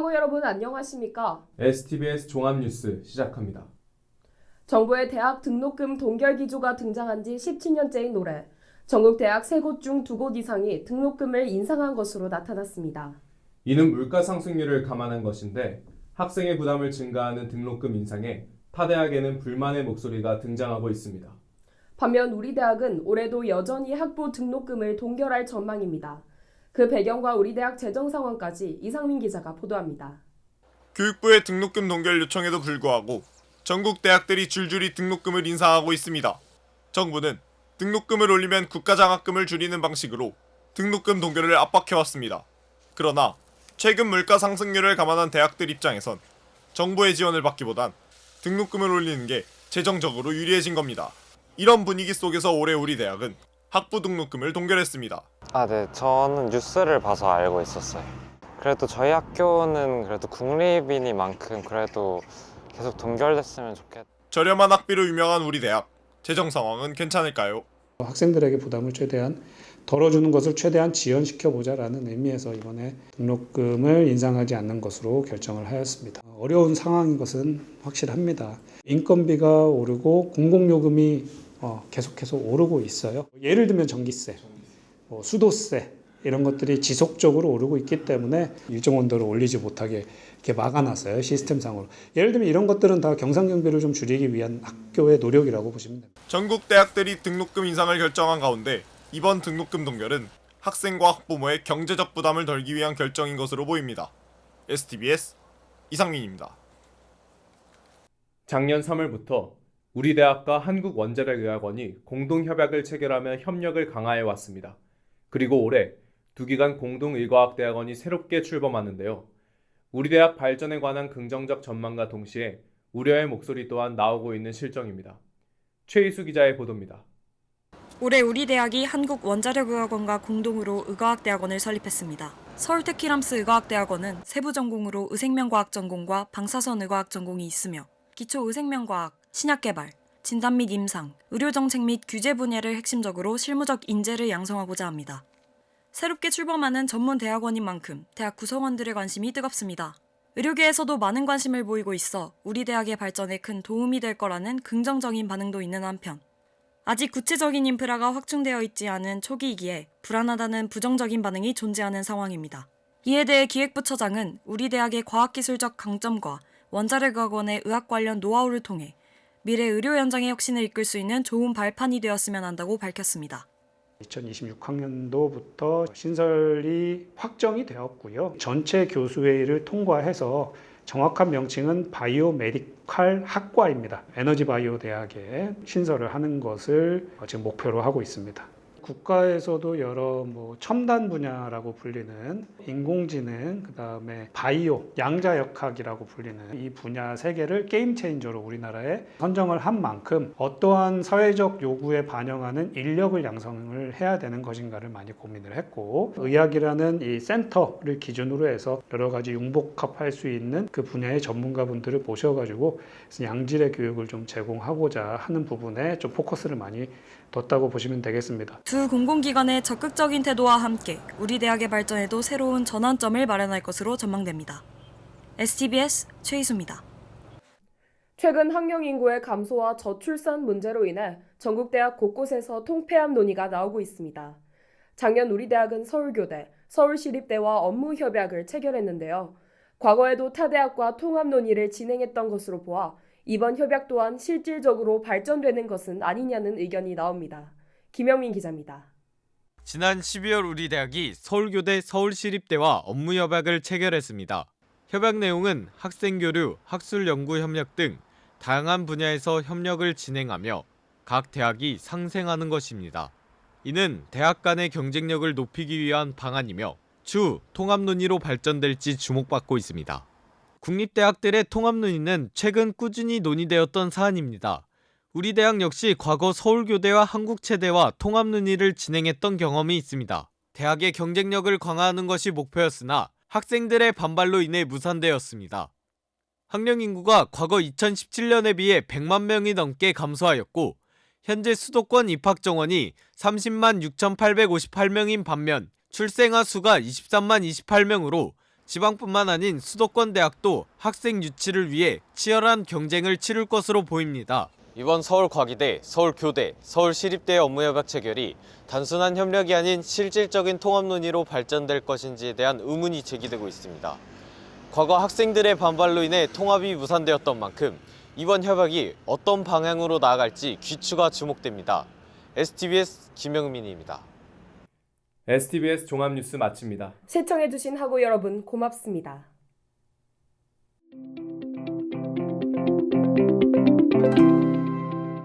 시청자고 여러분 안녕하십니까? STBS 종합뉴스 시작합니다. 정부의 대학 등록금 동결 기조가 등장한 지 17년째인 올해 전국 대학 3곳 중 2곳 이상이 등록금을 인상한 것으로 나타났습니다. 이는 물가 상승률을 감안한 것인데 학생의 부담을 증가하는 등록금 인상에 타 대학에는 불만의 목소리가 등장하고 있습니다. 반면 우리 대학은 올해도 여전히 학부 등록금을 동결할 전망입니다. 그 배경과 우리 대학 재정 상황까지 이상민 기자가 보도합니다. 교육부의 등록금 동결 요청에도 불구하고 전국 대학들이 줄줄이 등록금을 인상하고 있습니다. 정부는 등록금을 올리면 국가장학금을 줄이는 방식으로 등록금 동결을 압박해왔습니다. 그러나 최근 물가 상승률을 감안한 대학들 입장에선 정부의 지원을 받기보단 등록금을 올리는 게 재정적으로 유리해진 겁니다. 이런 분위기 속에서 올해 우리 대학은 학부 등록금을 동결했습니다. 네. 저는 뉴스를 봐서 알고 있었어요. 그래도 저희 학교는 그래도 국립이니만큼 그래도 계속 동결됐으면 좋겠다. 저렴한 학비로 유명한 우리 대학. 재정 상황은 괜찮을까요? 학생들에게 부담을 최대한 덜어주는 것을 최대한 지연시켜보자라는 의미에서 이번에 등록금을 인상하지 않는 것으로 결정을 하였습니다. 어려운 상황인 것은 확실합니다. 인건비가 오르고 공공요금이 계속해서 오르고 있어요. 예를 들면 전기세, 수도세 이런 것들이 지속적으로 오르고 있기 때문에 일정 온도를 올리지 못하게 이렇게 막아놨어요. 시스템상으로. 예를 들면 이런 것들은 다 경상경비를 좀 줄이기 위한 학교의 노력이라고 보시면 됩니다. 전국 대학들이 등록금 인상을 결정한 가운데 이번 등록금 동결은 학생과 학부모의 경제적 부담을 덜기 위한 결정인 것으로 보입니다. STBS 이상민입니다. 작년 3월부터 우리 대학과 한국원자력의학원이 공동협약을 체결하며 협력을 강화해 왔습니다. 그리고 올해 두 기관 공동의과학대학원이 새롭게 출범하는데요. 우리 대학 발전에 관한 긍정적 전망과 동시에 우려의 목소리 또한 나오고 있는 실정입니다. 최희수 기자의 보도입니다. 올해 우리 대학이 한국원자력의학원과 공동으로 의과학대학원을 설립했습니다. 서울테키람스 의과학대학원은 세부 전공으로 의생명과학 전공과 방사선의과학 전공이 있으며 기초 의생명과학, 신약개발, 진단 및 임상, 의료정책 및 규제 분야를 핵심적으로 실무적 인재를 양성하고자 합니다. 새롭게 출범하는 전문 대학원인 만큼 대학 구성원들의 관심이 뜨겁습니다. 의료계에서도 많은 관심을 보이고 있어 우리 대학의 발전에 큰 도움이 될 거라는 긍정적인 반응도 있는 한편 아직 구체적인 인프라가 확충되어 있지 않은 초기이기에 불안하다는 부정적인 반응이 존재하는 상황입니다. 이에 대해 기획부처장은 우리 대학의 과학기술적 강점과 원자력의학원의 의학 관련 노하우를 통해 미래 의료 현장의 혁신을 이끌 수 있는 좋은 발판이 되었으면 한다고 밝혔습니다. 2026학년도부터 신설이 확정이 되었고요. 전체 교수회의를 통과해서 정확한 명칭은 바이오메디칼 학과입니다. 에너지바이오 대학에 신설을 하는 것을 지금 목표로 하고 있습니다. 국가에서도 여러 첨단 분야라고 불리는 인공지능, 그다음에 바이오, 양자역학이라고 불리는 이 분야 세 개를 게임 체인저로 우리나라에 선정을 한 만큼 어떠한 사회적 요구에 반영하는 인력을 양성을 해야 되는 것인가를 많이 고민을 했고, 의학이라는 이 센터를 기준으로 해서 여러 가지 융복합할 수 있는 그 분야의 전문가분들을 모셔가지고 양질의 교육을 좀 제공하고자 하는 부분에 좀 포커스를 많이 뒀다고 보시면 되겠습니다. 두 공공기관의 적극적인 태도와 함께 우리 대학의 발전에도 새로운 전환점을 마련할 것으로 전망됩니다. STBS 최희수입니다. 최근 학령 인구의 감소와 저출산 문제로 인해 전국 대학 곳곳에서 통폐합 논의가 나오고 있습니다. 작년 우리 대학은 서울교대, 서울시립대와 업무 협약을 체결했는데요. 과거에도 타 대학과 통합 논의를 진행했던 것으로 보아 이번 협약 또한 실질적으로 발전되는 것은 아니냐는 의견이 나옵니다. 김영민 기자입니다. 지난 12월 우리 대학이 서울교대, 서울시립대와 업무 협약을 체결했습니다. 협약 내용은 학생 교류, 학술 연구 협력 등 다양한 분야에서 협력을 진행하며 각 대학이 상생하는 것입니다. 이는 대학 간의 경쟁력을 높이기 위한 방안이며 추후 통합 논의로 발전될지 주목받고 있습니다. 국립대학들의 통합 논의는 최근 꾸준히 논의되었던 사안입니다. 우리 대학 역시 과거 서울교대와 한국체대와 통합 논의를 진행했던 경험이 있습니다. 대학의 경쟁력을 강화하는 것이 목표였으나 학생들의 반발로 인해 무산되었습니다. 학령 인구가 과거 2017년에 비해 100만 명이 넘게 감소하였고 현재 수도권 입학 정원이 30만 6,858명인 반면 출생아 수가 23만 28명으로 지방뿐만 아닌 수도권 대학도 학생 유치를 위해 치열한 경쟁을 치를 것으로 보입니다. 이번 서울과기대, 서울교대, 서울시립대 업무협약 체결이 단순한 협력이 아닌 실질적인 통합 논의로 발전될 것인지에 대한 의문이 제기되고 있습니다. 과거 학생들의 반발로 인해 통합이 무산되었던 만큼 이번 협약이 어떤 방향으로 나아갈지 귀추가 주목됩니다. STBS 김영민입니다. STBS 종합뉴스 마칩니다. 시청해주신 학우 여러분 고맙습니다.